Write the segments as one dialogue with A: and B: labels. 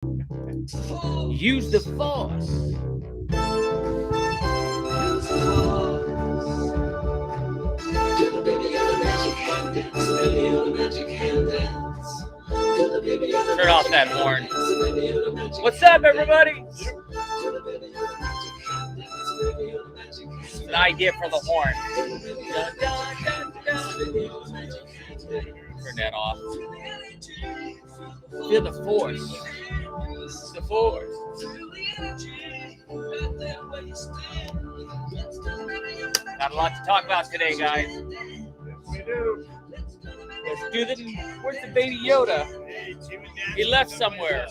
A: Use the force. Turn off that horn. What's up, everybody? It's an idea for the horn. Dun, dun, dun, dun. Turn that off. Feel the force. The force. Got a lot to talk about today, guys.
B: We do.
A: Let's do the. Where's the baby Yoda? He left somewhere.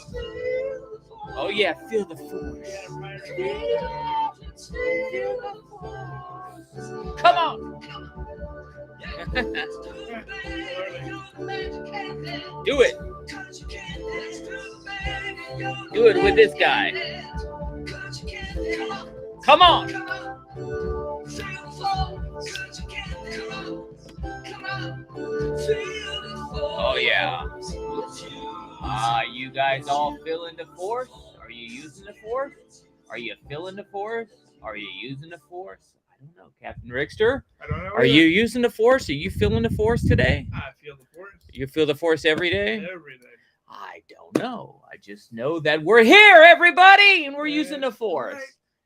A: Oh yeah, feel the force. Come on. Do it. Do it with this guy. Come on. Oh yeah. You guys all feeling the force? Are you using the force? Are you feeling the force? Are you using the force? I don't know, Captain Rickster.
B: I don't know.
A: Are you using the force? Are you feeling the force today?
B: I feel the force.
A: You feel the force every day?
B: Every day.
A: I don't know. I just know that we're here, everybody, and we're using the force.
B: Right.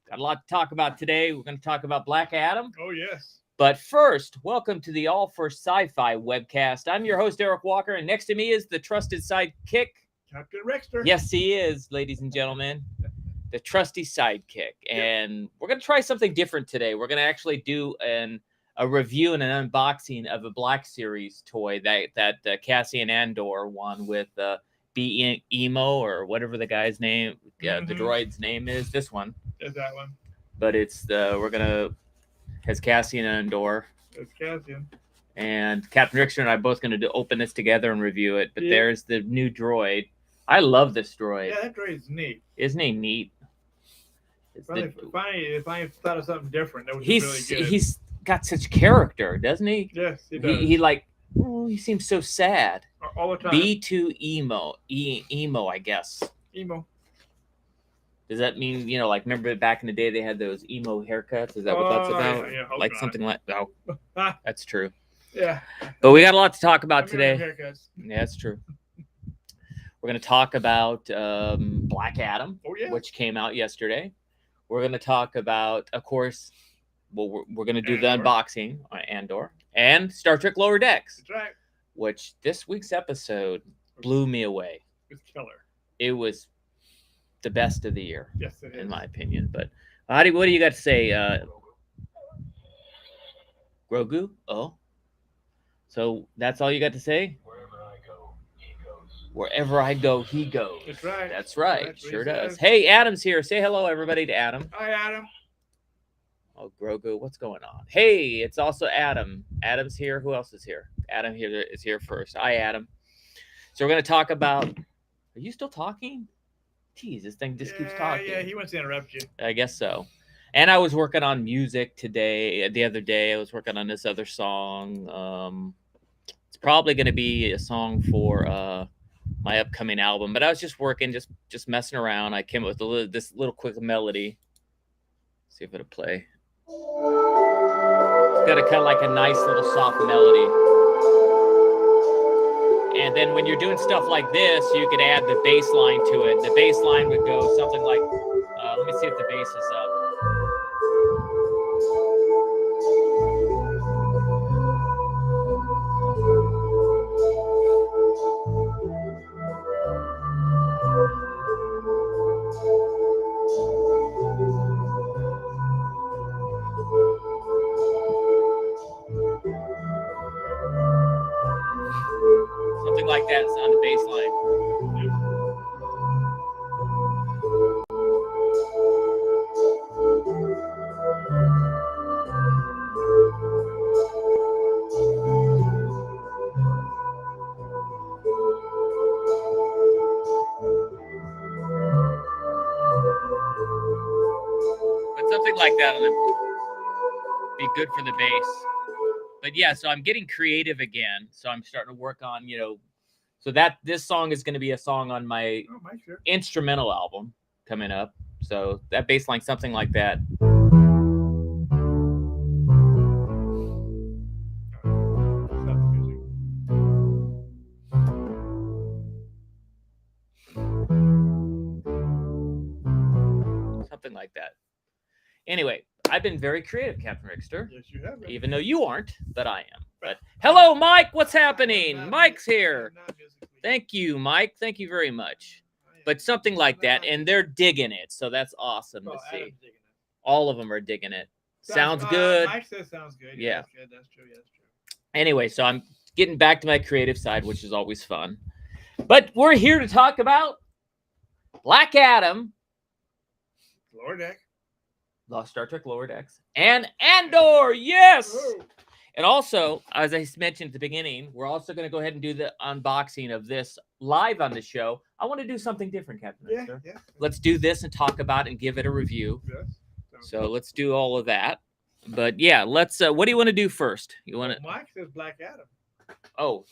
A: Got a lot to talk about today. We're going to talk about Black Adam.
B: Oh, yes.
A: But first, welcome to the All for Sci-Fi webcast. I'm your host, Eric Walker, and next to me is the trusted sidekick.
B: Captain Rickster.
A: Yes, he is, ladies and gentlemen. The trusty sidekick. And we're going to try something different today. We're going to actually do a review and an unboxing of a Black Series toy that Cassian Andor won with Be Emo or whatever the guy's name, the droid's name is. This one.
B: Is that one?
A: But it's has Cassian Andor.
B: It's Cassian.
A: And Captain Rickster and I are both going to open this together and review it. But there's the new droid. I love this droid.
B: Yeah, that droid's neat.
A: Isn't he neat?
B: If I thought of something different, that would be really good.
A: He's got such character, doesn't he?
B: Yes, he does.
A: He seems so sad.
B: All the time.
A: B2 emo, emo, I guess.
B: Emo.
A: Does that mean, remember back in the day they had those emo haircuts? Is that what that's about?
B: Yeah,
A: something like that. Oh, that's true.
B: Yeah.
A: But we got a lot to talk about today.
B: Haircuts.
A: Yeah, that's true. We're going to talk about Black Adam, which came out yesterday. We're going to talk about, of course, we're going to do the unboxing on Andor and Star Trek Lower Decks.
B: That's right.
A: Which this week's episode blew me away.
B: It's killer.
A: It was the best of the year.
B: Yes, it is.
A: In my opinion. But what do you got to say? Grogu? Oh. So that's all you got to say? Wherever I go, he goes.
B: That's right.
A: That's right.
B: That's
A: Sure does. Hey, Adam's here. Say hello, everybody, to Adam.
B: Hi, Adam.
A: Oh, Grogu, what's going on? Hey, it's also Adam. Adam's here. Who else is here? Adam is here first. Hi, Adam. So we're going to talk about... Are you still talking? Jeez, this thing just keeps talking.
B: Yeah, he wants to interrupt you.
A: I guess so. And I was working on music today. The other day, I was working on this other song. It's probably going to be a song for my upcoming album. But I was just working, just messing around. I came up with this little quick melody. See if it'll play. It's got a kind of like a nice little soft melody. And then when you're doing stuff like this, you could add the bass line to it. The bass line would go something like, let me see if the bass is up. Something like that on the bass line. But something like that would be good for the bass. But yeah, so I'm getting creative again. So I'm starting to work on, So this song is going to be a song on my instrumental album coming up. So that bass line, something like that. Something like that. Anyway, I've been very creative, Captain Rickster.
B: Yes, you have.
A: Even though you aren't, but I am. But hello, Mike. What's happening? Mike's here. Thank you, Mike. Thank you very much. But something like that, and they're digging it, so that's awesome to see. All of them are digging it. Sounds good.
B: Mike says sounds good.
A: Yeah.
B: That's good. That's true. That's true.
A: Anyway, so I'm getting back to my creative side, which is always fun. But we're here to talk about Black Adam,
B: Lower Deck,
A: Star Trek Lower Decks, and Andor. Yes. Whoa. And also, as I mentioned at the beginning, we're also going to go ahead and do the unboxing of this live on the show. I want to do something different, Captain.
B: Yeah.
A: Let's do this and talk about it and give it a review.
B: Yes.
A: So let's do all of that. But yeah, let's. What do you want to do first? You want to?
B: Mike says Black Adam.
A: Oh,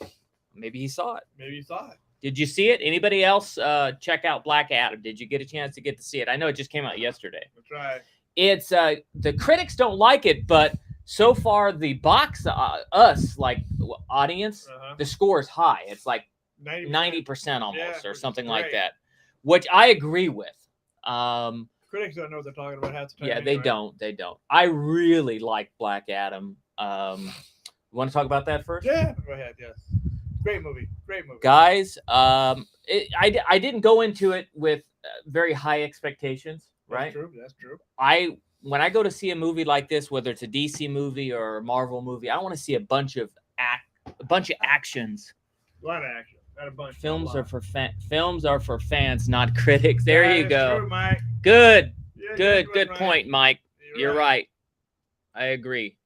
A: maybe he saw it.
B: Maybe he saw it.
A: Did you see it? Anybody else check out Black Adam? Did you get a chance to get to see it? I know it just came out yesterday.
B: That's right.
A: It's the critics don't like it, but so far the box audience, the score is high. It's like 90% almost, or something like that, which I agree with.
B: Critics don't know what they're talking about half the time.
A: Yeah, they don't. They don't. I really like Black Adam. You want to talk about that first?
B: Yeah, go ahead. Yes, great movie.
A: Guys. I didn't go into it with very high expectations. Right?
B: That's true.
A: When I go to see a movie like this, whether it's a DC movie or a Marvel movie, I want to see a bunch of actions.
B: A lot of action. Not a bunch.
A: Films are for fans, not critics. There you go.
B: True, Mike.
A: Good.
B: Yeah,
A: Good point, Mike. You're right. I agree.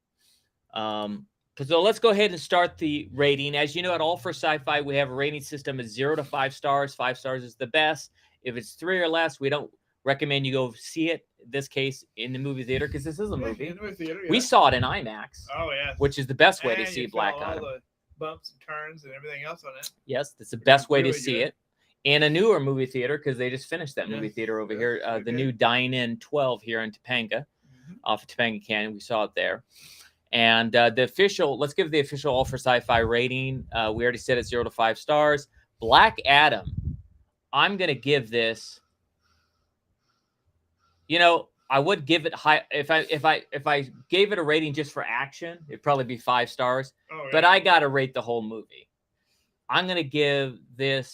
A: So let's go ahead and start the rating. As you know, at All for Sci-Fi, we have a rating system of 0 to 5 stars. 5 stars is the best. If it's 3 or less, we don't recommend you go see it, in this case, in the movie theater, because this is a movie.
B: In the movie theater,
A: We saw it in IMAX.
B: Oh, yes.
A: Which is the best way to
B: and
A: see Black Adam.
B: All the bumps and turns and everything else on it.
A: Yes, it's the best way to see it. And a newer movie theater, because they just finished that movie theater over here. The new Dine-In 12 here in Topanga, off of Topanga Canyon. We saw it there. And let's give the official All for Sci-Fi rating. We already said it's 0 to 5 stars. Black Adam, I'm going to give this... I would give it high if I gave it a rating just for action, it'd probably be 5 stars.
B: Oh, yeah.
A: But I gotta rate the whole movie. I'm gonna give it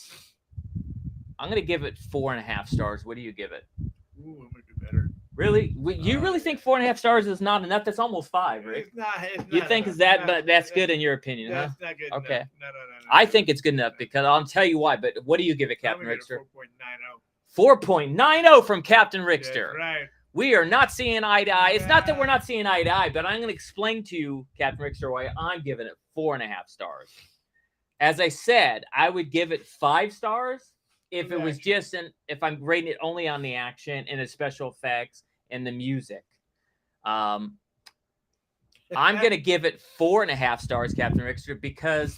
A: 4.5 stars. What do you give it?
B: Ooh, I'm gonna do better.
A: Really? You really think 4.5 stars is not enough? That's almost 5, right?
B: It's not
A: You think that's good in your opinion, huh?
B: That's not good.
A: Okay.
B: No.
A: I think it's good enough because I'll tell you why. But what do you give it, Captain Rickster?
B: 4.90.
A: 4.90 from Captain Rickster.
B: That's right.
A: We are not seeing eye to eye. It's not that we're not seeing eye to eye, but I'm going to explain to you, Captain Rickster, why I'm giving it 4.5 stars. As I said, I would give it 5 stars if it was just if I'm rating it only on the action and the special effects and the music. I'm going to give it 4.5 stars, Captain Rickster, because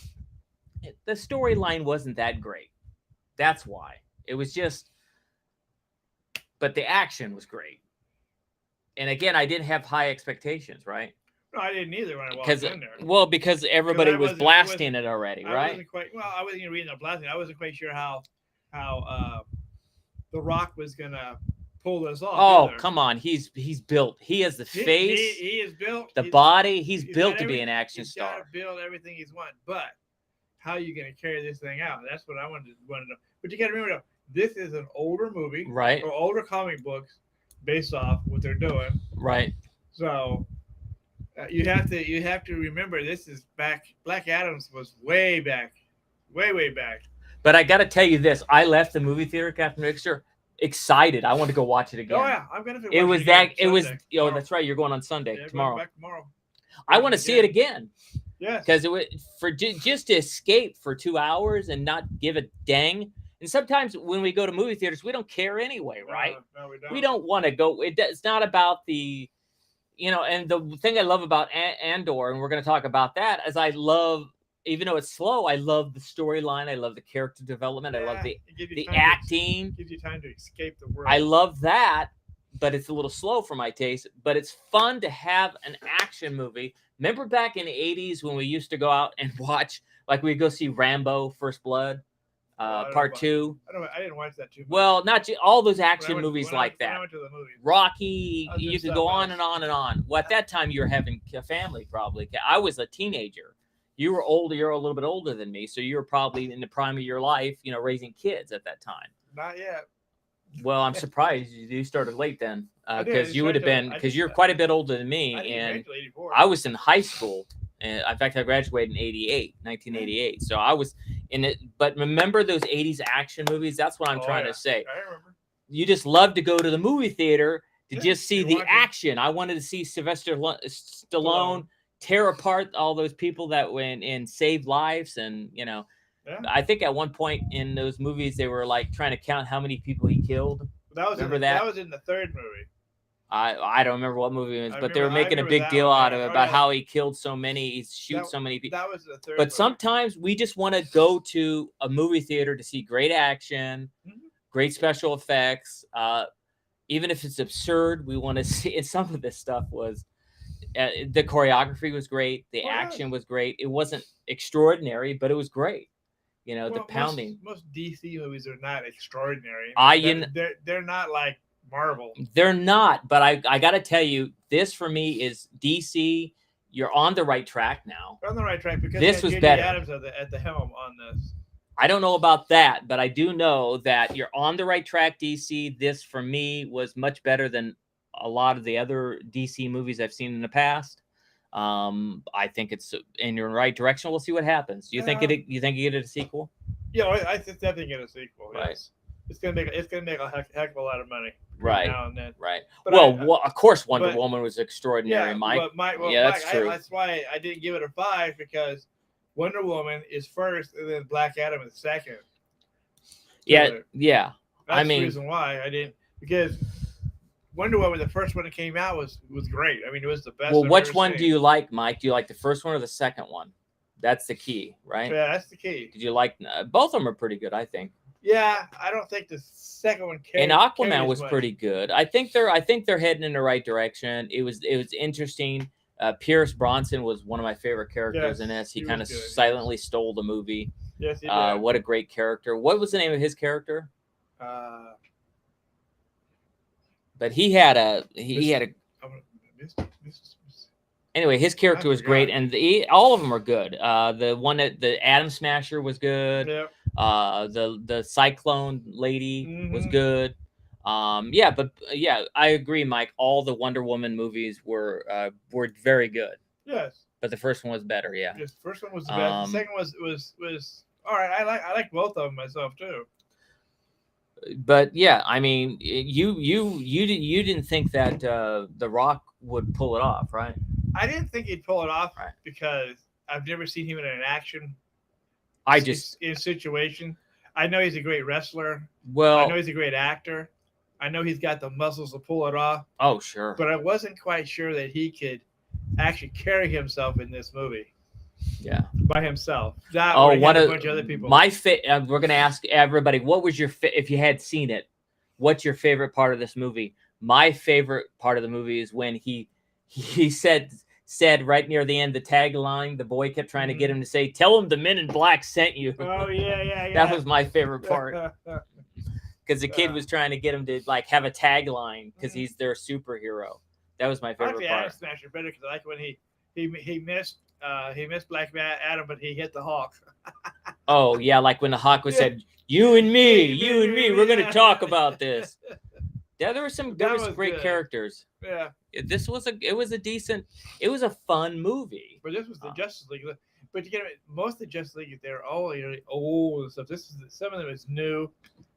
A: the storyline wasn't that great. That's why. It was just... But the action was great. And again, I didn't have high expectations, right?
B: No, I didn't either when I walked in there.
A: Well, because everybody was blasting it already, right?
B: I wasn't even reading the blasting. I wasn't quite sure how The Rock was going to pull this off.
A: Oh, come on. He's built. He has the face.
B: He is built.
A: The body. He's built to be an action star.
B: He's got to build everything he's wanted. But how are you going to carry this thing out? That's what I wanted to know. But you got to remember, this is an older movie.
A: Right.
B: Or older comic books based off what they're doing.
A: Right.
B: So you have to remember this is back. Black Adams was way back, way back.
A: But I got to tell you this: I left the movie theater, Captain Rickster, excited. I want to go watch it again.
B: Oh yeah, I'm gonna.
A: It was that. It was. Oh, that's right. You're going on Sunday tomorrow.
B: Back tomorrow.
A: I want to see it again.
B: Yes.
A: Because it was just to escape for 2 hours and not give a dang. And sometimes when we go to movie theaters, we don't care anyway, right?
B: No, we don't.
A: We don't want to go. It's not about the, and the thing I love about Andor, and we're going to talk about that, is I love even though it's slow, I love the storyline. I love the character development. I love
B: Yeah, it gives you
A: the
B: time
A: acting.
B: gives you time to escape the world.
A: I love that, but it's a little slow for my taste. But it's fun to have an action movie. Remember back in the 80s when we used to go out and watch, like we'd go see Rambo: First Blood, Part 2.
B: I didn't watch that too much.
A: Well, not all those
B: When I
A: action
B: went-
A: movies
B: when I-
A: like
B: when I
A: that.
B: went to the movies.
A: Rocky,
B: I was doing
A: you could
B: stuff
A: go on
B: else.
A: and on and on. Well, at that time, you were having a family, probably. I was a teenager. You were older. You're a little bit older than me, so you were probably in the prime of your life, raising kids at that time.
B: Not yet.
A: Well, I'm surprised you started late then,
B: I did.
A: because you would have been, because you're quite a bit older than
B: I
A: me,
B: didn't
A: and
B: graduate 84.
A: I was in high school. And in fact, I graduated in 1988. So I was in it. But remember those 80s action movies? That's what I'm trying to say.
B: I remember.
A: You just love to go to the movie theater to
B: Yeah,
A: just see
B: you
A: the
B: watch it.
A: action. I wanted to see Sylvester Stallone tear apart all those people that went and saved lives. And,
B: Yeah.
A: I think at one point in those movies, they were like trying to count how many people he killed.
B: That was
A: Remember
B: that was in the third movie.
A: I don't remember what movie it was,
B: I
A: but they were
B: remember- I
A: making a
B: remember
A: big
B: that
A: deal
B: one,
A: out
B: yeah.
A: of it
B: Oh,
A: about
B: yeah.
A: how he killed so many, he shoots so many people.
B: That was the third.
A: But
B: movie.
A: sometimes we just want to go to a movie theater to see great action,
B: Mhm.
A: great special effects. Even if it's absurd, we want to see. And some of this stuff was, the choreography was great, the action was great. It wasn't extraordinary, but it was great. The pounding.
B: Most DC movies are not extraordinary. They're not like Marvel.
A: They're not, but I got to tell you, this for me is DC. You're on the right track now.
B: We're on the right track because
A: This was
B: J.J.
A: better.
B: Adams at the helm on this.
A: I don't know about that, but I do know that you're on the right track, DC. This, for me, was much better than a lot of the other DC movies I've seen in the past. I think it's in your right direction. We'll see what happens. You think you get it a sequel?
B: Yeah, I definitely get a sequel.
A: Right.
B: Yes. It's gonna make a heck of a lot of money.
A: Right.
B: Now and then.
A: Right.
B: But
A: Of course, Wonder Woman was extraordinary,
B: yeah,
A: Mike.
B: Yeah,
A: that's true.
B: That's why I didn't give it a 5, because Wonder Woman is first, and then Black Adam is second.
A: Yeah.
B: That's
A: I mean,
B: the reason why I didn't, because Wonder Woman, the first one that came out, was great. I mean, it was the best.
A: Well,
B: I've
A: which
B: ever
A: one
B: seen.
A: do you like, Mike? Do you like the first one or the second one? That's the key, right?
B: Yeah, that's the key.
A: Did you like both of them? Are pretty good, I think.
B: Yeah, I don't think the second one
A: And Aquaman was pretty good. I think they're heading in the right direction. It was interesting. Pierce Bronson was one of my favorite characters in this. He kind of silently stole the movie.
B: Yes, he did.
A: What a great character. What was the name of his character? But he had a anyway, his character was great, and all of them are good. The one that the Atom Smasher was good.
B: Yeah.
A: The Cyclone lady was good. I agree, Mike. All the Wonder Woman movies were very good.
B: Yes.
A: But the first one was better. Yeah.
B: Yes, the first one was the best. The second was all right. I like both of them myself too.
A: But yeah, I mean, you didn't think that The Rock would pull it off, right?
B: I didn't think he'd pull it off because I've never seen him in an action. In situation. I know he's a great wrestler.
A: Well,
B: I know he's a great actor. I know he's got the muscles to pull it off.
A: Oh, sure.
B: But I wasn't quite sure that he could actually carry himself in this movie.
A: Yeah.
B: By himself.
A: One of
B: a bunch of other people.
A: We're gonna ask everybody, what was your if you had seen it, what's your favorite part of this movie? My favorite part of the movie is when he said right near the end, the tagline, the boy kept trying to get him to say, "Tell him the Men in Black sent you."
B: Oh yeah.
A: That was my favorite part. Because the kid was trying to get him to like have a tagline because he's their superhero. That was my favorite part.
B: I like the Smasher better because I like when he missed Black Adam, but he hit the Hawk.
A: Oh yeah, like when the Hawk was said, "You and me, we're gonna talk about this." Yeah, there were some great characters.
B: Yeah.
A: It was a fun movie.
B: But this was the Justice League. But you get most of the Justice League, they're all really old and stuff. Some of them is new.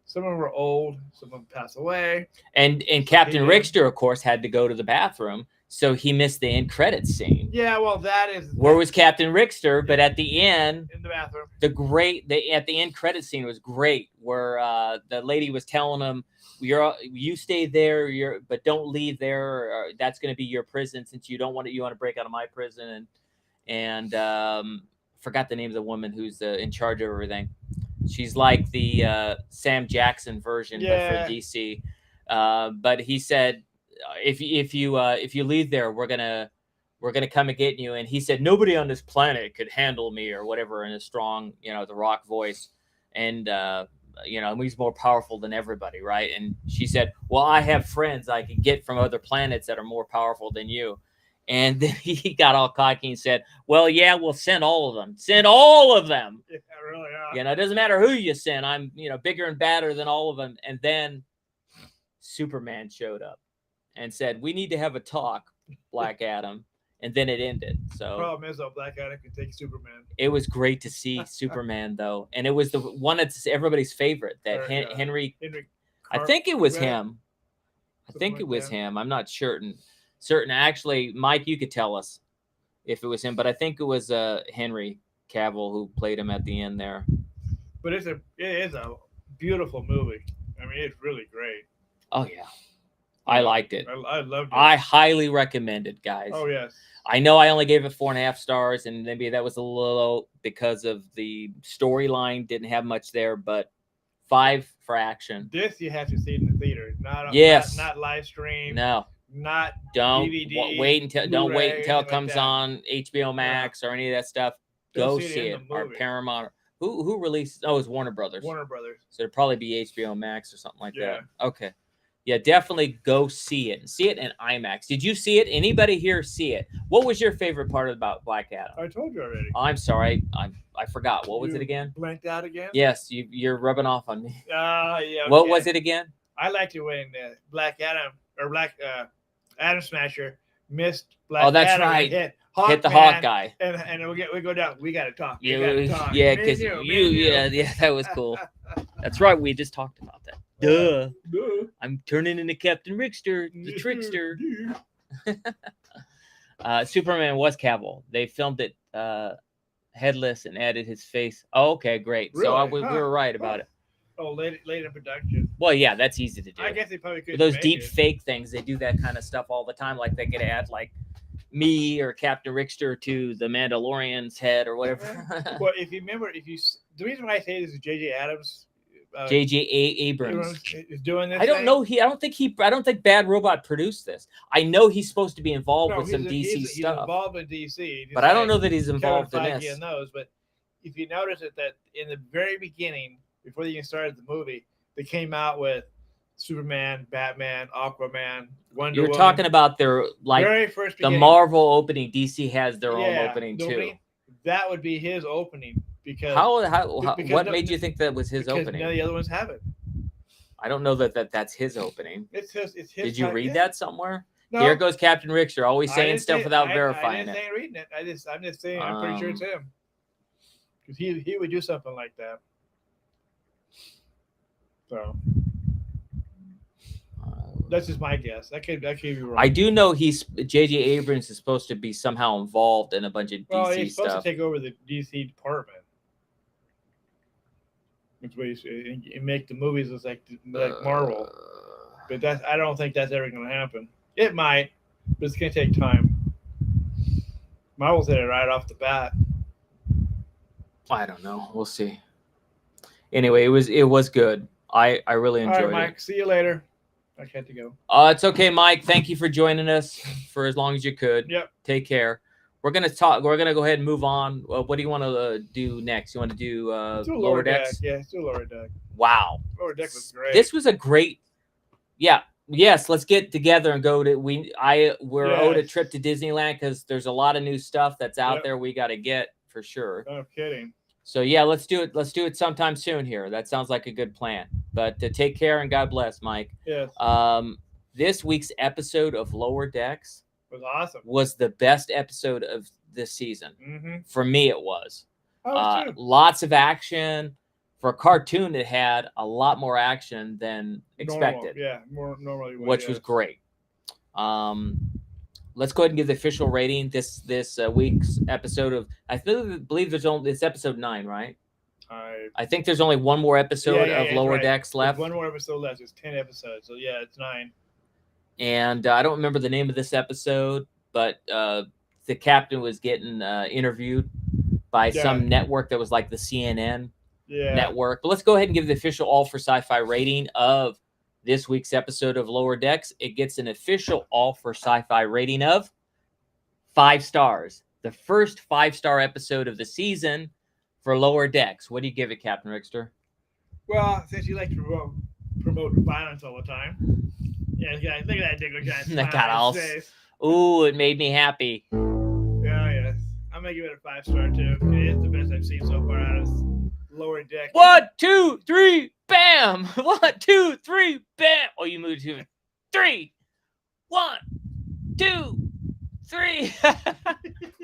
B: Some of them were old. Some of them passed away.
A: And Captain Richter, of course, had to go to the bathroom, so he missed the end credits scene.
B: Yeah, well, that is.
A: Where was Captain Richter? But at the end,
B: in the bathroom,
A: at the end credit scene was great, where the lady was telling him, "You stay there, but don't leave there. Or that's going to be your prison since you want to break out of my prison." And forgot the name of the woman who's in charge of everything. She's like the Sam Jackson version, but for
B: Yeah.
A: DC. But he said, if you leave there, we're gonna come and get you. And he said nobody on this planet could handle me or whatever in a strong, the Rock voice. And he's more powerful than everybody, right? And she said, well, I have friends I can get from other planets that are more powerful than you. And then he got all cocky and said, well, yeah, we'll send all of them. Send all of them.
B: Yeah, really.
A: It doesn't matter who you send. I'm, bigger and badder than all of them. And then Superman showed up and said, we need to have a talk, Black Adam. And then it ended. So
B: problem is, though, Black Adam can take Superman.
A: It was great to see Superman, though. And it was the one that's everybody's favorite, that Henry. I think it was him. I think it was him. I'm not certain. Actually, Mike, you could tell us if it was him, but I think it was Henry Cavill who played him at the end there.
B: But it is a beautiful movie. I mean, it's really great.
A: Oh yeah, I liked it.
B: I loved it.
A: I highly recommend it, guys.
B: Oh yes.
A: I know I only gave it 4.5 stars, and maybe that was a little because of the storyline. Didn't have much there, but 5 for action.
B: This you have to see in the theater, not live stream.
A: No.
B: Not
A: don't
B: DVD,
A: wait until
B: Blu-ray,
A: it comes
B: like
A: on HBO Max or any of that stuff. Go see it. Or Paramount. Who released? Oh, it's Warner Brothers.
B: Warner Brothers.
A: So it'd probably be HBO Max or something like that. Okay. Yeah, definitely go see it. See it in IMAX. Did you see it? Anybody here see it? What was your favorite part about Black Adam?
B: I told you already.
A: Oh, I'm sorry. I forgot. What was it again?
B: Blanked out again?
A: Yes, you're rubbing off on me.
B: Yeah. Okay.
A: What was it again?
B: I liked it when Black Adam or Adam Smasher missed Black Adam.
A: Oh, that's right. Hit the Hawk guy.
B: And we go down. We got to talk.
A: Yeah, because that was cool. That's right. We just talked about that. Duh. I'm turning into Captain Rickster, the trickster. Superman was Cavill. They filmed it headless and added his face. Oh, okay, great.
B: Really?
A: So we were right about it.
B: Oh, late in production.
A: Well, yeah, that's easy to do.
B: I guess they probably could.
A: Those deep fake things, they do that kind of stuff all the time. Like they could add like me or Captain Rickster to the Mandalorian's head or whatever.
B: Well, if you remember, the reason why I say this is J.J. Abrams.
A: J.J. Abrams
B: is doing this.
A: I don't know. I don't think Bad Robot produced this. I know he's supposed to be involved with some DC stuff. He's
B: involved in DC,
A: but I don't know that he's involved in this.
B: Knows, but if you notice that in the very beginning, before they even started the movie, they came out with Superman, Batman, Aquaman, Wonder Woman.
A: You're talking about their
B: very first beginning.
A: The Marvel opening. DC has their own opening too.
B: That would be his opening. Because
A: what made you think that was his opening?
B: None of the other ones have it.
A: I don't know that's his opening.
B: It's his.
A: Did you read that somewhere?
B: No.
A: Here goes Captain Rickster, always saying stuff without verifying
B: it. I didn't say reading it. I'm just saying. I'm pretty sure it's him. Because he would do something like that. So that's just my guess. I could be wrong.
A: I do know J.J. Abrams is supposed to be somehow involved in a bunch of DC stuff.
B: He's supposed to take over the DC department. And make the movies look like Marvel, but I don't think that's ever going to happen. It might, but it's going to take time. Marvel's hit it right off the bat.
A: I don't know. We'll see. Anyway, it was good. I really enjoyed it.
B: All right, Mike. See you later. I had to go.
A: It's okay, Mike. Thank you for joining us for as long as you could.
B: Yep.
A: Take care. We're gonna talk. We're gonna go ahead and move on. What do you want to do next? You want to do Lower Decks?
B: Yeah, do Lower Deck.
A: Wow,
B: Lower Deck was great.
A: This was a great. Yeah. Yes. Let's get together and go to. We're owed a trip to Disneyland because there's a lot of new stuff that's out there. We got to get for sure.
B: No kidding.
A: So yeah, let's do it. Let's do it sometime soon here. That sounds like a good plan. But take care and God bless, Mike.
B: Yes.
A: This week's episode of Lower Decks
B: was awesome.
A: Was the best episode of this season.
B: Mm-hmm.
A: For me, it was. Lots of action. For a cartoon, it had a lot more action than expected.
B: More normally.
A: Which was great. Let's go ahead and give the official rating. This week's episode of believe it's episode 9, right? I think there's only one more episode of Lower Decks left.
B: There's one more episode left. It's 10 episodes, so yeah, it's 9.
A: And I don't remember the name of this episode, but the captain was getting interviewed by some network that was like the CNN
B: Yeah.
A: network. But let's go ahead and give the official All for Sci-Fi rating of this week's episode of Lower Decks. It gets an official All for Sci-Fi rating of 5 stars. The first 5-star episode of the season for Lower Decks. What do you give it, Captain Rickster?
B: Well, since you like to promote violence all the time, yeah, look at that Diggle giant smile.
A: That got all. Ooh, it made me happy.
B: Yeah, yes. I'm gonna give it a 5-star too. It is the best I've seen so far out of Lower Deck.
A: 1, 2, 3, bam! 1, 2, 3, bam! Oh, you moved to 3. 1, 2, 3.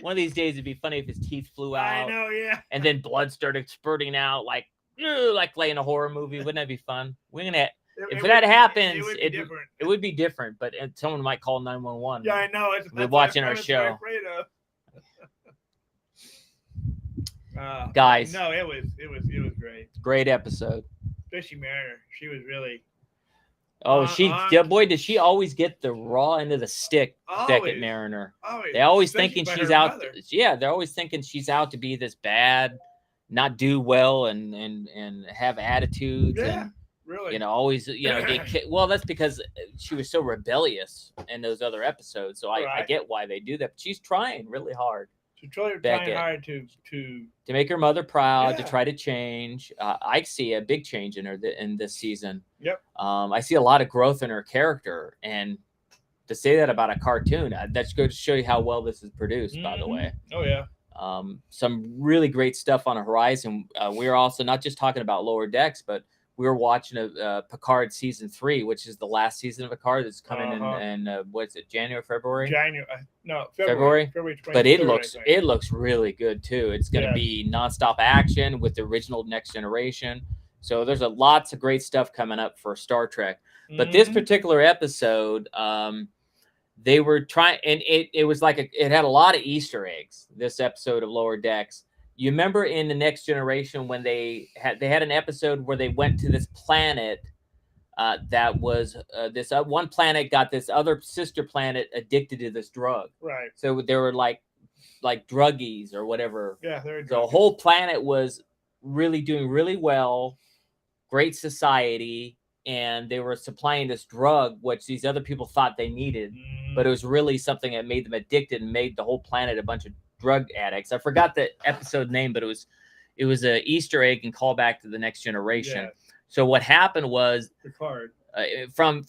A: One of these days it'd be funny if his teeth flew out.
B: I know, yeah.
A: And then blood started spurting out like in a horror movie. Wouldn't that be fun? We're gonna. If that happens, it would be different. But someone might call 911.
B: Yeah, I know.
A: We're watching our show.
B: Guys, no, it was great.
A: Great episode.
B: Especially Mariner, she was really.
A: Oh, boy, does she always get the raw end of the stick, Beckett Mariner.
B: Always.
A: They always thinking she's out. Yeah, they're always thinking she's out to be this bad, not do well, and have attitudes.
B: Yeah,
A: and,
B: really.
A: Always, get well, that's because she was so rebellious in those other episodes. So I get why they do that. But she's trying really hard.
B: She's trying hard to
A: make her mother proud, to try to change. I see a big change in her in this season.
B: Yep.
A: I see a lot of growth in her character, and to say that about a cartoon, that's going to show you how well this is produced. By the way.
B: Oh yeah.
A: Some really great stuff on the horizon. We're also not just talking about Lower Decks, but we were watching Picard season 3, which is the last season of Picard that's coming in what's it, January, February?
B: February.
A: But it looks really good too. It's going to be nonstop action with the original Next Generation. So there's lots of great stuff coming up for Star Trek. But this particular episode, they were trying, and it was like it had a lot of Easter eggs. This episode of Lower Decks. You remember in the Next Generation when they had an episode where they went to this planet that was this one planet got this other sister planet addicted to this drug.
B: Right.
A: So they were like druggies or whatever.
B: Yeah, they're
A: the whole planet was really doing really well, great society, and they were supplying this drug which these other people thought they needed, but it was really something that made them addicted and made the whole planet a bunch of drug addicts. I forgot the episode name, but it was a Easter egg and callback to the Next Generation. Yeah. So what happened was
B: Picard
A: from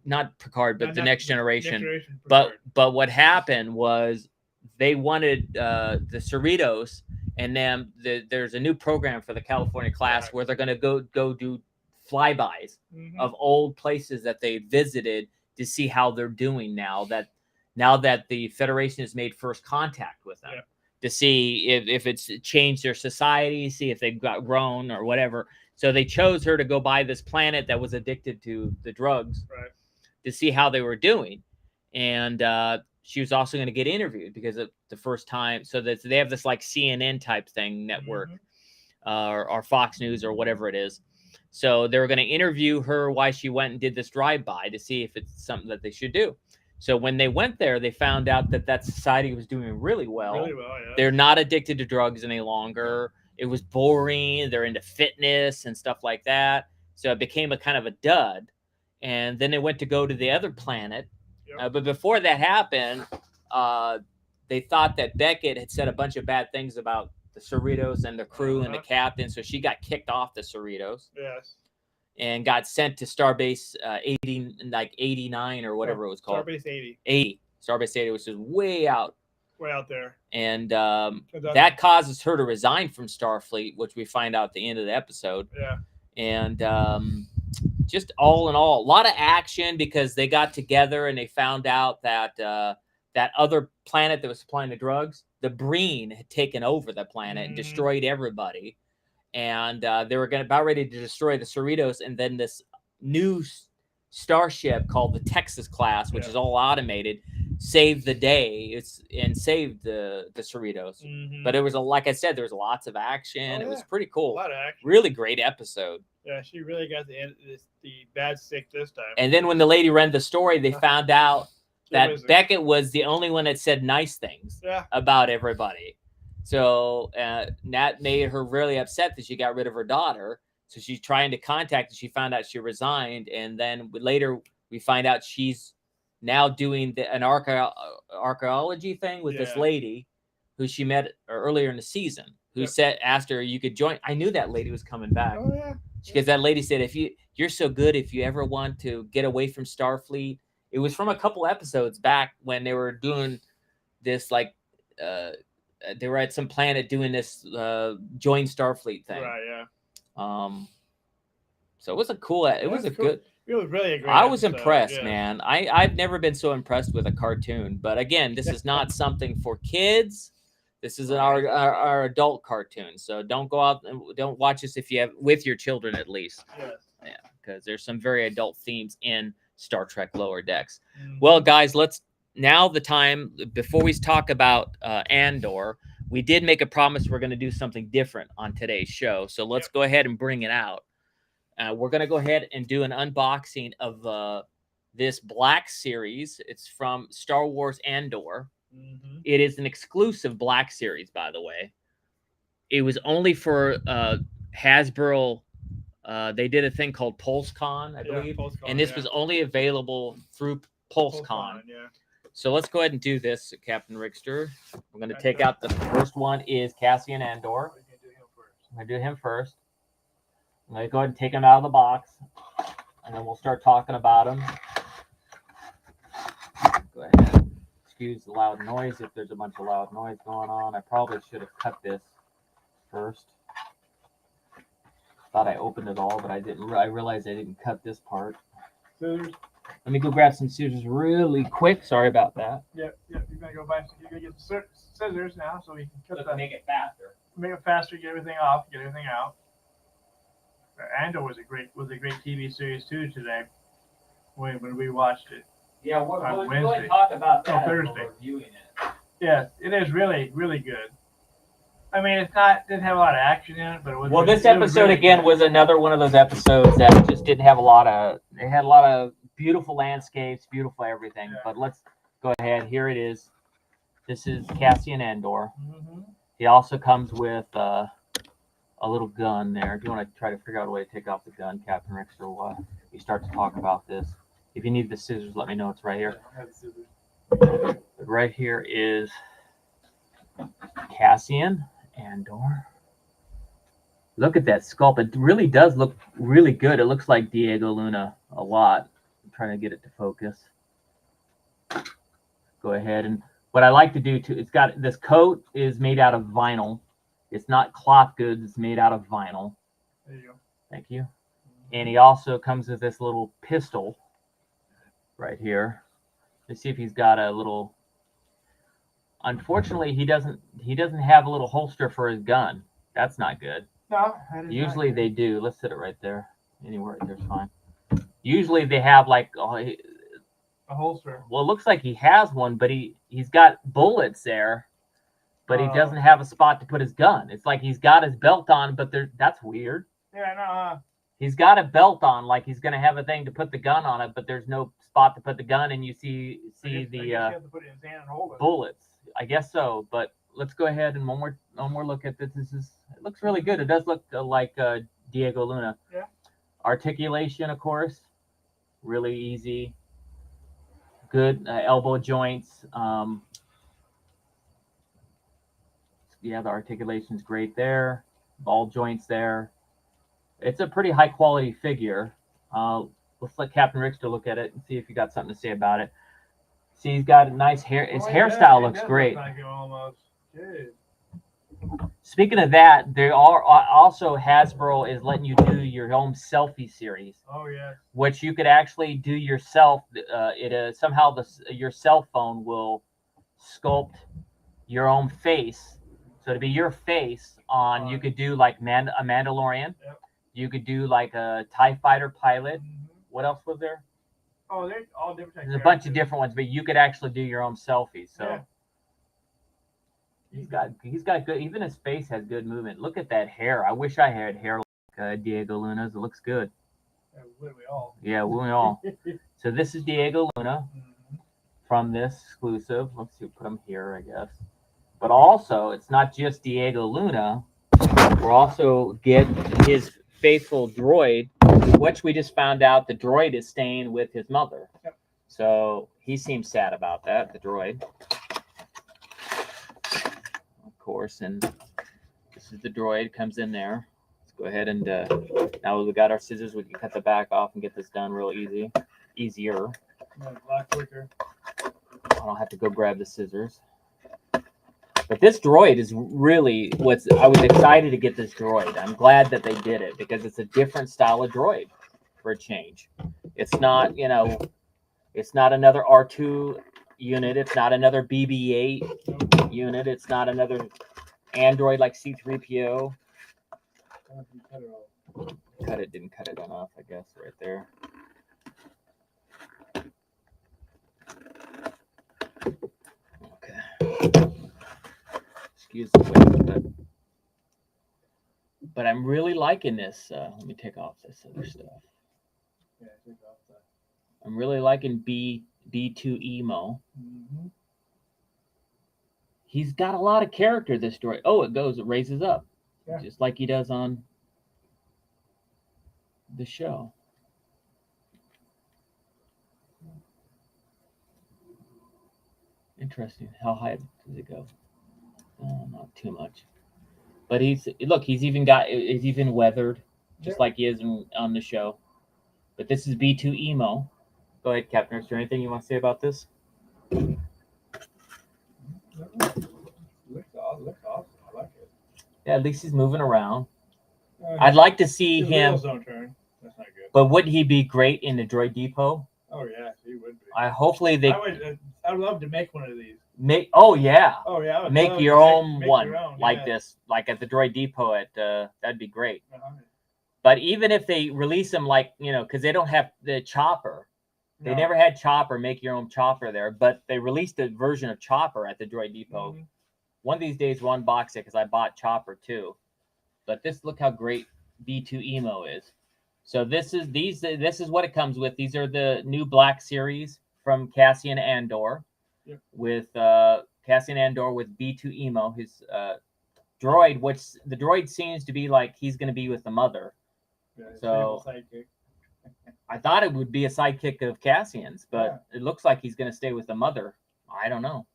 A: not Picard, but the Next Generation. But what happened was they wanted the Cerritos, and then there's a new program for the California class where they're going to go do flybys of old places that they visited to see how they're doing now that the Federation has made first contact with them, to see if it's changed their society, see if they've got grown or whatever. So they chose her to go by this planet that was addicted to the drugs to see how they were doing. And she was also going to get interviewed because of the first time. So that they have this like CNN type thing network or Fox News or whatever it is. So they were going to interview her while she went and did this drive-by to see if it's something that they should do. So when they went there, they found out that society was doing really well.
B: Really well, yeah.
A: They're not addicted to drugs any longer. It was boring. They're into fitness and stuff like that. So it became a kind of a dud. And then they went to go to the other planet. Yep. But before that happened, they thought that Beckett had said a bunch of bad things about the Cerritos and the crew and the captain. So she got kicked off the Cerritos.
B: Yes.
A: And got sent to Starbase 89 or whatever it was called.
B: Starbase 80.
A: 80. Starbase 80, which is way out
B: there.
A: And that causes her to resign from Starfleet, which we find out at the end of the episode.
B: Yeah.
A: And just all in all, a lot of action because they got together and they found out that that other planet that was supplying the drugs, the Breen had taken over the planet and destroyed everybody. And they were about ready to destroy the Cerritos, and then this new starship called the Texas class, which is all automated, saved the day. And saved the Cerritos. But it was like I said, there was lots of action. It was pretty cool.
B: A lot of action.
A: Really great episode.
B: Yeah, she really got the bad stick this time.
A: And then when the lady read the story, they found out that Beckett was the only one that said nice things about everybody. So that made her really upset that she got rid of her daughter. So she's trying to contact her. She found out she resigned. And then later we find out she's now doing an archaeology thing with this
B: Yeah.
A: lady who she met earlier in the season, who
B: Yep.
A: said, asked her, you could join. I knew that lady was coming back.
B: Oh yeah.
A: Because that lady said, if you're so good, if you ever want to get away from Starfleet. It was from a couple episodes back when they were doing this, like, they were at some planet doing this join Starfleet thing.
B: Right. Yeah.
A: So it was a cool. It was a
B: Cool.
A: good.
B: It was really a great.
A: I was
B: episode,
A: impressed,
B: yeah.
A: man. I've never been so impressed with a cartoon. But again, this is not something for kids. This is our adult cartoon. So don't go out and don't watch this if you have with your children at least.
B: Yes.
A: Yeah, because there's some very adult themes in Star Trek Lower Decks.
B: Mhm.
A: Well, guys, let's now the time before we talk about Andor. We did make a promise we're going to do something different on today's show. So let's go ahead and bring it out. We're going to go ahead and do an unboxing of this Black series. It's from Star Wars Andor.
B: Mhm.
A: It is an exclusive Black series, by the way. It was only for Hasbro. They did a thing called PulseCon, I believe.
B: PulseCon,
A: and this was only available through PulseCon.
B: Yeah.
A: So let's go ahead and do this, Captain Rickster. We're going to take out the first one is Cassian Andor. I'm going to do him first. I'm going to go ahead and take him out of the box, and then we'll start talking about him. Go ahead. Excuse the loud noise if there's a bunch of loud noise going on. I probably should have cut this first. Thought I opened it all, but I didn't. I realized I didn't cut this part.
B: Scissors.
A: Let me go grab some scissors really quick. Sorry about that.
B: Yep. You're gonna go buy. You're gonna get scissors now, so we can cut that.
A: Make it faster.
B: Make it faster. Get everything off. Get everything out. Andor was a great TV series too today. When we watched it.
A: Yeah, we'll go ahead
B: Wednesday.
A: and talk about that.
B: Thursday.
A: Reviewing it.
B: Yes, it is really good. I mean, didn't have a lot of action in it, but it was.
A: Well,
B: really,
A: this episode again was another one of those episodes that just didn't have a lot of. It had a lot of beautiful landscapes, beautiful everything.
B: Yeah.
A: But let's go ahead. Here it is. This is Cassian Andor.
B: Mm-hmm.
A: He also comes with a little gun there. If you want to try to figure out a way to take off the gun, Captain Rickster, while we start to talk about this. If you need the scissors, let me know. It's right here.
B: I have the scissors.
A: But right here is Cassian Andor. Look at that sculpt. It really does look really good. It looks like Diego Luna a lot. I'm trying to get it to focus. Go ahead. And what I like to do too, it's got this coat is made out of vinyl. It's not cloth goods. It's made out of vinyl.
B: There you go.
A: Thank you. And he also comes with this little pistol right here. Let's see if he's got a little. Unfortunately, he doesn't have a little holster for his gun. That's not good.
B: No.
A: Usually they do. Let's sit it right there. Anywhere right there's fine. Usually they have like
B: a holster.
A: Well, it looks like he has one, but he's got bullets there, but he doesn't have a spot to put his gun. It's like he's got his belt on, but that's weird.
B: Yeah, no.
A: He's got a belt on, like he's gonna have a thing to put the gun on it, but there's no spot to put the gun, and you see
B: I guess you have to put it in his hand and hold it.
A: Bullets. I guess so, but let's go ahead and one more look at this. It looks really good. It does look like Diego Luna.
B: Yeah.
A: Articulation, of course, really easy. Good elbow joints. Yeah, the articulation's great there. Ball joints there. It's a pretty high quality figure. Let's let Captain Rickster look at it and see if you got something to say about it. See, he's got a nice hair. His hairstyle looks great.
B: Like almost.
A: Speaking of that, there are also Hasbro is letting you do your own selfie series.
B: Oh yeah.
A: Which you could actually do yourself. Somehow your cell phone will sculpt your own face. So to be your face on, you could do like a Mandalorian.
B: Yep.
A: You could do like a TIE fighter pilot.
B: Mm-hmm.
A: What else was there?
B: Oh, they're all different types.
A: There's a bunch of different ones, but you could actually do your own selfies. So
B: yeah.
A: he's got good. Even his face has good movement. Look at that hair. I wish I had hair like Diego Luna's. It looks good.
B: Yeah, wouldn't we all?
A: Yeah, we all. So this is Diego Luna from this exclusive. Let's see, put him here, I guess. But also, it's not just Diego Luna. We're also get his faithful droid, which we just found out the droid is staying with his mother.
B: Yep.
A: So he seems sad about that, the droid. Of course, and this is the droid, comes in there. Let's go ahead and now we got our scissors, we can cut the back off and get this done real easier.
B: Black quicker.
A: I don't have to go grab the scissors. But this droid is really I was excited to get this droid. I'm glad that they did it because it's a different style of droid for a change. It's not, it's not another R2 unit. It's not another BB-8 unit. It's not another Android like C-3PO. Didn't cut it enough, I guess, right there. Okay. Excuse the way, but I'm really liking this. Let me take off this other stuff.
B: Yeah, take off that.
A: I'm really liking B2 Emo.
B: Mm-hmm.
A: He's got a lot of character, this droid. Oh, it raises up.
B: Yeah.
A: Just like he does on the show. Interesting. How high does it go? Not too much. But he's even weathered, just like he is on the show. But this is B2 Emo. Go ahead, Captain. Is there anything you want to say about this?
B: Looks awesome. I like it.
A: Yeah, at least he's moving around. I'd like to see
B: his
A: him.
B: wheels don't turn. That's not good.
A: But wouldn't he be great in the Droid Depot?
B: Oh yeah, he would be.
A: Hopefully they.
B: I'd love to make one of these.
A: Oh yeah.
B: Oh yeah.
A: Make your own one
B: your own,
A: like this, like at the Droid Depot. That'd be great. But even if they release them, because they don't have the chopper. They never had Chopper, make your own Chopper there, but they released a version of Chopper at the Droid Depot. Mm-hmm. One of these days we'll unbox it because I bought Chopper too. But look how great B2 Emo is. So this is what it comes with. These are the new Black Series from Cassian Andor. Yep. With Cassian Andor with B2 Emo, his droid, which the droid seems to be like he's going to be with the mother. Yeah, so I thought it would be a sidekick of Cassian's, but it looks like he's going to stay with the mother. I don't know.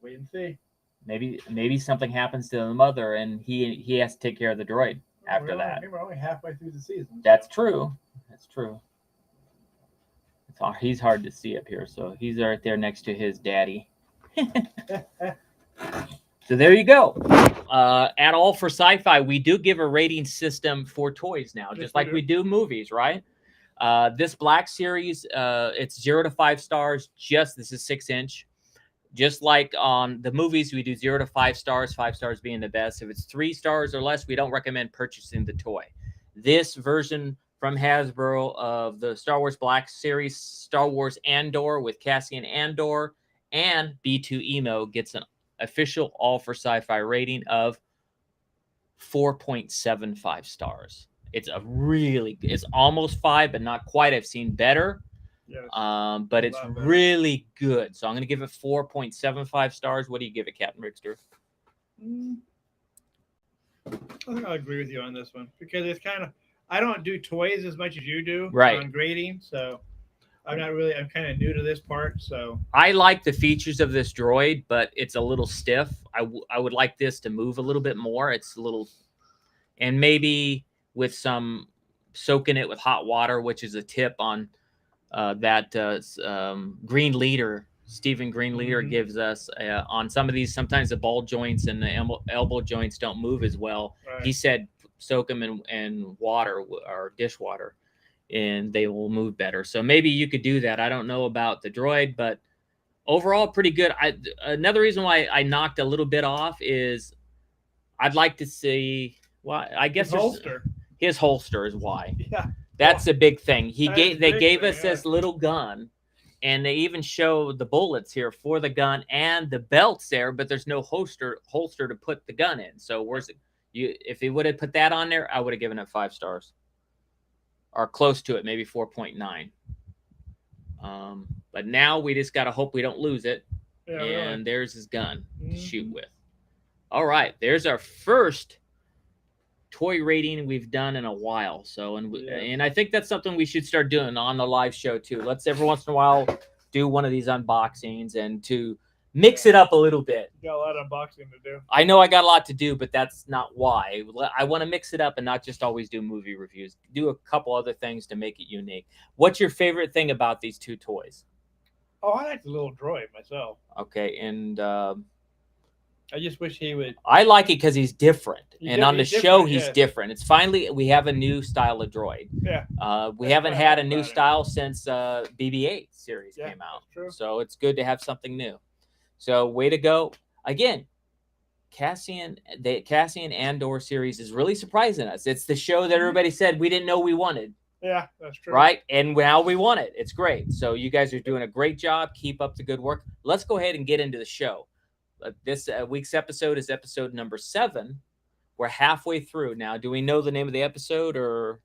B: Wait and see.
A: Maybe something happens to the mother, and he has to take care of the droid after that.
B: We're only halfway through the season.
A: That's true. That's true. He's hard to see up here, so he's right there next to his daddy. So there you go. At All for Sci-Fi, we do give a rating system for toys now, just like we do movies, right? This Black Series, it's 0 to 5 stars. This is 6-inch. Just like on the movies, we do 0 to 5 stars, 5 stars being the best. If it's 3 stars or less, we don't recommend purchasing the toy. This version from Hasbro of the Star Wars Black Series, Star Wars Andor with Cassian Andor and B2 Emo gets an official All for Sci-Fi rating of 4.75 stars. It's almost 5, but not quite. I've seen better. Yes. But it's really good. So I'm going to give it 4.75 stars. What do you give it, Captain Rickster?
B: I think I'll agree with you on this one because it's kind of, I don't do toys as much as you do on grading. So I'm kind of new to this part. So
A: I like the features of this droid, but it's a little stiff. I would like this to move a little bit more. It's a little, and maybe with some soaking it with hot water, which is a tip on Green Leader, Stephen Green Leader gives us on some of these. Sometimes the ball joints and the elbow joints don't move as well. Right. He said soak them in water or dishwater, and they will move better. So maybe you could do that. I don't know about the droid, but overall pretty good. Another reason why I knocked a little bit off is I'd like to see. Well, I guess his holster is why. Yeah. That's a big thing. They gave us this little gun, and they even show the bullets here for the gun and the belts there, but there's no holster to put the gun in. So where's it? If he would have put that on there, I would have given it 5 stars, or close to it, maybe 4.9. But now we just gotta hope we don't lose it.
B: Yeah,
A: and
B: really.
A: there's his gun to shoot
B: Mhm.
A: with. All right, there's our first toy rating we've done in a while. So,
B: Yeah.
A: and I think that's something we should start doing on the live show too. Let's every once in a while do one of these unboxings and to mix it up a little bit.
B: Got a lot of unboxing to do.
A: I know I got a lot to do, but that's not why. I want to mix it up and not just always do movie reviews. Do a couple other things to make it unique. What's your favorite thing about these two toys?
B: Oh, I like the little droid myself.
A: Okay, and
B: I just wish he would.
A: I like it because he's different, and on the
B: He's
A: show
B: different,
A: he's
B: yes.
A: different. It's finally we have a new style of droid.
B: Yeah.
A: We
B: That's
A: haven't
B: what I
A: had
B: like
A: a new
B: about him.
A: style since BB-8 series
B: Yeah,
A: came out,
B: that's true.
A: so it's good to have something new. So way to go again. The Cassian Andor series is really surprising us. It's the show that everybody said we didn't know we wanted.
B: Yeah, that's true.
A: Right? And now we want it. It's great. So you guys are doing a great job. Keep up the good work. Let's go ahead and get into the show. This week's episode is episode number 7. We're halfway through now. Do we know the name of the episode, or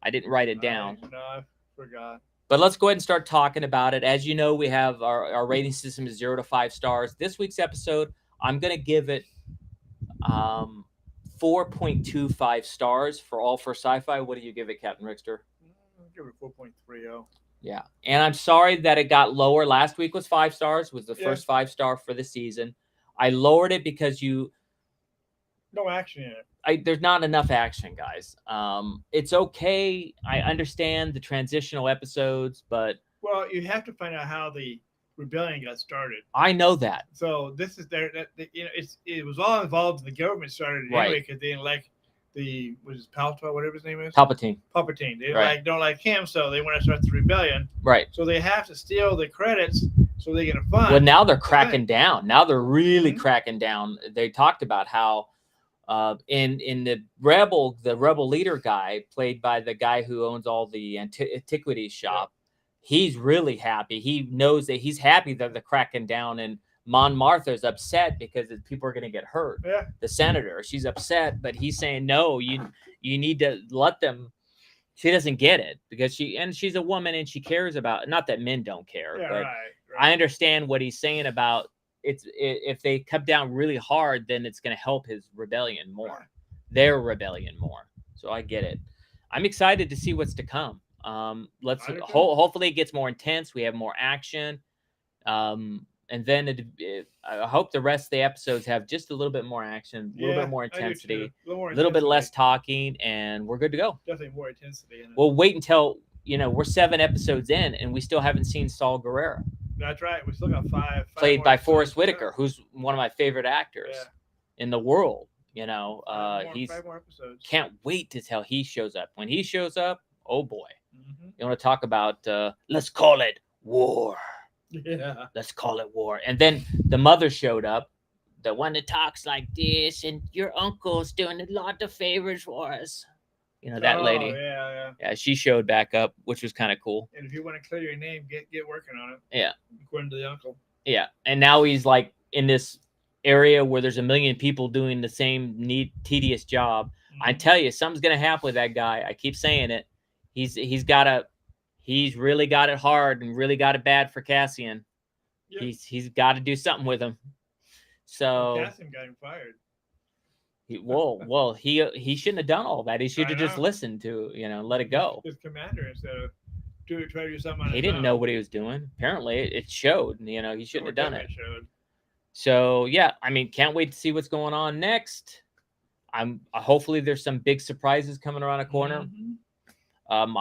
A: I didn't write it down?
B: No, I forgot.
A: But let's go ahead and start talking about it. As you know, we have our rating system is 0 to 5 stars. This week's episode, I'm going to give it 4.25 stars for All for Sci-Fi. What do you give it, Captain Rickster?
B: I'll give it 4.30.
A: Yeah. And I'm sorry that it got lower. Last week was 5 stars, was the first 5-star for the season. I lowered it because
B: no action in it.
A: there's not enough action, guys. It's okay. I understand the transitional episodes, but
B: well, you have to find out how the rebellion got started.
A: I know that.
B: So this is it was all involved. The government started anyway because they didn't like Palpatine, whatever his name is.
A: Palpatine.
B: They don't like him, so they want to start the rebellion.
A: Right.
B: So they have to steal the credits so they can fund.
A: Well, now they're cracking down. Now they're really cracking down. They talked about how in the rebel leader guy, played by the guy who owns all the antiquities shop, he's really happy. He knows that he's happy that they're cracking down, and Mon Martha's upset because people are going to get hurt.
B: Yeah.
A: The senator, she's upset, but he's saying, no, you need to let them. She doesn't get it because she's a woman and she cares about, not that men don't care, but I understand what he's saying about if they come down really hard, then it's going to help his rebellion more, their rebellion more. So I get it. I'm excited to see what's to come. Hopefully it gets more intense. We have more action. And then I hope the rest of the episodes have just a little bit more action, a little bit more intensity, a little bit less talking, and we're good to go.
B: Definitely more intensity.
A: We'll wait until, we're 7 episodes in, and we still haven't seen Saul Guerrero.
B: That's right. We still got 5
A: played by Forrest Whitaker, who's one of my favorite actors in the world. 5
B: more episodes.
A: Can't wait till he shows up. When he shows up, oh boy. Mm-hmm. You want to talk about, let's call it war.
B: Yeah.
A: Let's call it war. And then the mother showed up, the one that talks like this, and your uncle's doing a lot of favors for us. That lady. Yeah, she showed back up, which was kind of cool.
B: And if you want to clear your name, get working on it.
A: Yeah.
B: According to the uncle.
A: Yeah. And now he's like in this area where there's a million people doing the same tedious job. Mm-hmm. I tell you, something's going to happen with that guy. I keep saying it. He's really got it hard and really got it bad for Cassian. Yep. He's got to do something with him. So
B: Cassian got him fired.
A: He shouldn't have done all that. He should have just listened to, let it go.
B: His commander instead of try to do something on his own.
A: He didn't know what he was doing. Apparently, it showed. He shouldn't have done it. So yeah, can't wait to see what's going on next. Hopefully there's some big surprises coming around the corner. Mm-hmm.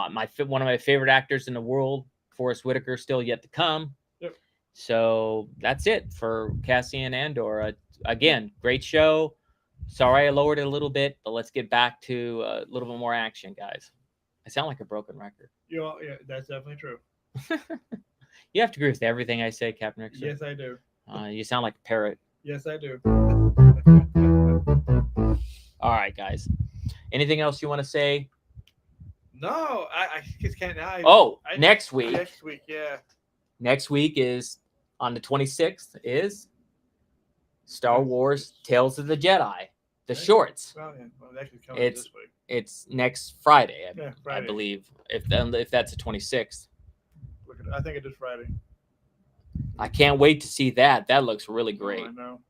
A: One of my favorite actors in the world, Forrest Whitaker, still yet to come.
B: Yep.
A: So that's it for Cassian Andor. Again, great show. Sorry I lowered it a little bit, but let's get back to a little bit more action, guys. I sound like a broken record.
B: Yeah, that's definitely true.
A: You have to agree with everything I say, Captain Rickson.
B: Yes, I do.
A: You sound like a parrot.
B: Yes, I do.
A: All right, guys. Anything else you want to say?
B: No, I just can't.
A: Next week.
B: Next week, yeah.
A: Next week is on the 26th is Star Wars Tales of the Jedi, the shorts.
B: Well, actually coming this week.
A: It's next Friday,
B: Friday.
A: I believe, if that's the 26th.
B: I think it is Friday.
A: I can't wait to see that. That looks really great.
B: Oh, I know.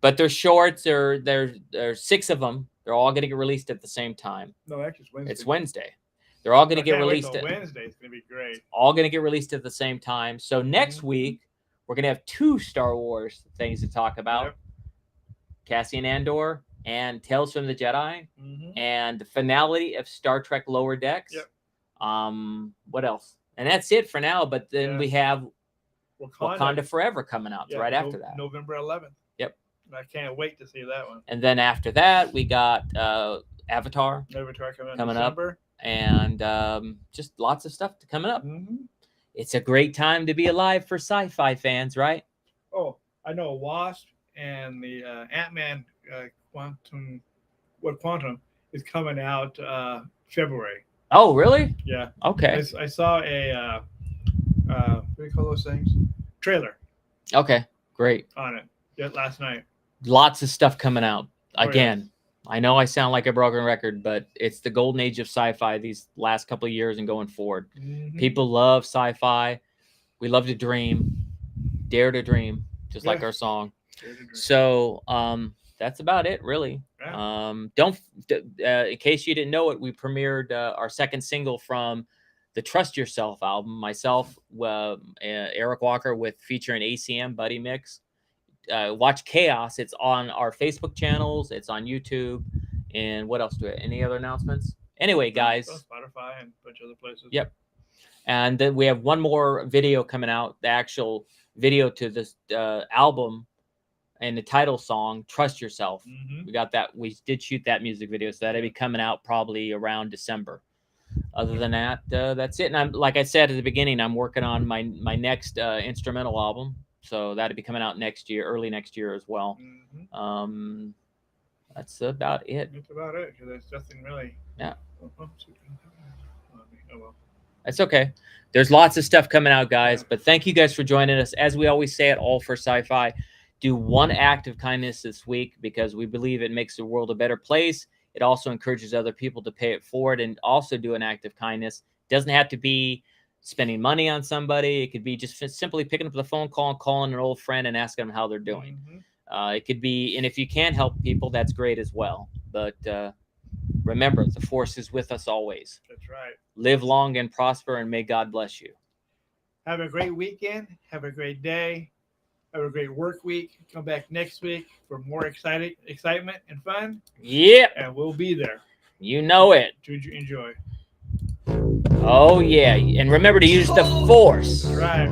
A: But they're shorts. There's 6 of them. They're all going to get released at the same time.
B: No, actually, it's Wednesday.
A: It's Wednesday. They're all going to
B: I
A: get
B: can't wait
A: released.
B: till Wednesday. It's going to be great.
A: All going to get released at the same time. So next week we're going to have 2 Star Wars things to talk about.
B: Yep.
A: Cassian Andor and Tales from the Jedi,
B: Mhm.
A: and the finale of Star Trek Lower Decks.
B: Yep.
A: What else? And that's it for now. But then we have Wakanda Forever coming out right after that.
B: November 11th.
A: Yep.
B: I can't wait to see that one.
A: And then after that, we got Avatar
B: coming up.
A: And just lots of stuff coming up.
B: Mm-hmm.
A: It's a great time to be alive for sci-fi fans, right?
B: Oh, I know Wasp and the Ant-Man Quantum is coming out February.
A: Oh, really?
B: Yeah.
A: Okay.
B: I saw a what do you call those things? Trailer.
A: Okay, great.
B: On it last night.
A: Lots of stuff coming out. Again,
B: yeah.
A: I know I sound like a broken record, but it's the golden age of sci-fi these last couple of years and going forward.
B: Mm-hmm.
A: People love sci-fi. We love to dream. Dare to dream, just like our song. So that's about it, really. Yeah. In case you didn't know it, we premiered our second single from the Trust Yourself album. Myself, Eric Walker, with featuring ACM Buddy Mix. Watch Chaos. It's on our Facebook channels. It's on YouTube. And what else do we have? Any other announcements? Anyway, guys.
B: Spotify and a bunch of other places.
A: Yep. And then we have one more video coming out, the actual video to this album and the title song, Trust Yourself.
B: Mm-hmm.
A: We got that. We did shoot that music video, so that'll be coming out probably around December. Other than that, that's it. And I'm, like I said at the beginning, I'm working on my next instrumental album. So that'll be coming out next year, early next year as well. Mm-hmm. That's about it.
B: That's about it. There's nothing really.
A: Yeah.
B: Oh, well.
A: That's okay. There's lots of stuff coming out, guys. But thank you guys for joining us. As we always say at All for Sci-Fi, do one act of kindness this week because we believe it makes the world a better place. It also encourages other people to pay it forward and also do an act of kindness. It doesn't have to be spending money on somebody. It could be just simply picking up the phone call and calling an old friend and asking them how they're doing. Mm-hmm. It could be, and if you can help people, that's great as well. But remember, the force is with us always.
B: That's right.
A: Live long and prosper, and may God bless you.
B: Have a great weekend. Have a great day. Have a great work week. Come back next week for more excitement and fun.
A: Yep.
B: And we'll be there.
A: You know it.
B: To enjoy.
A: Oh, yeah. And remember to use the force.
B: That's right.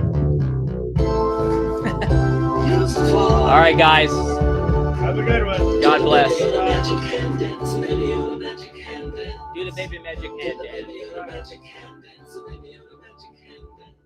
A: All right, guys.
B: Have a good one.
A: God bless.
B: Bye.
A: Do the baby magic hand dance.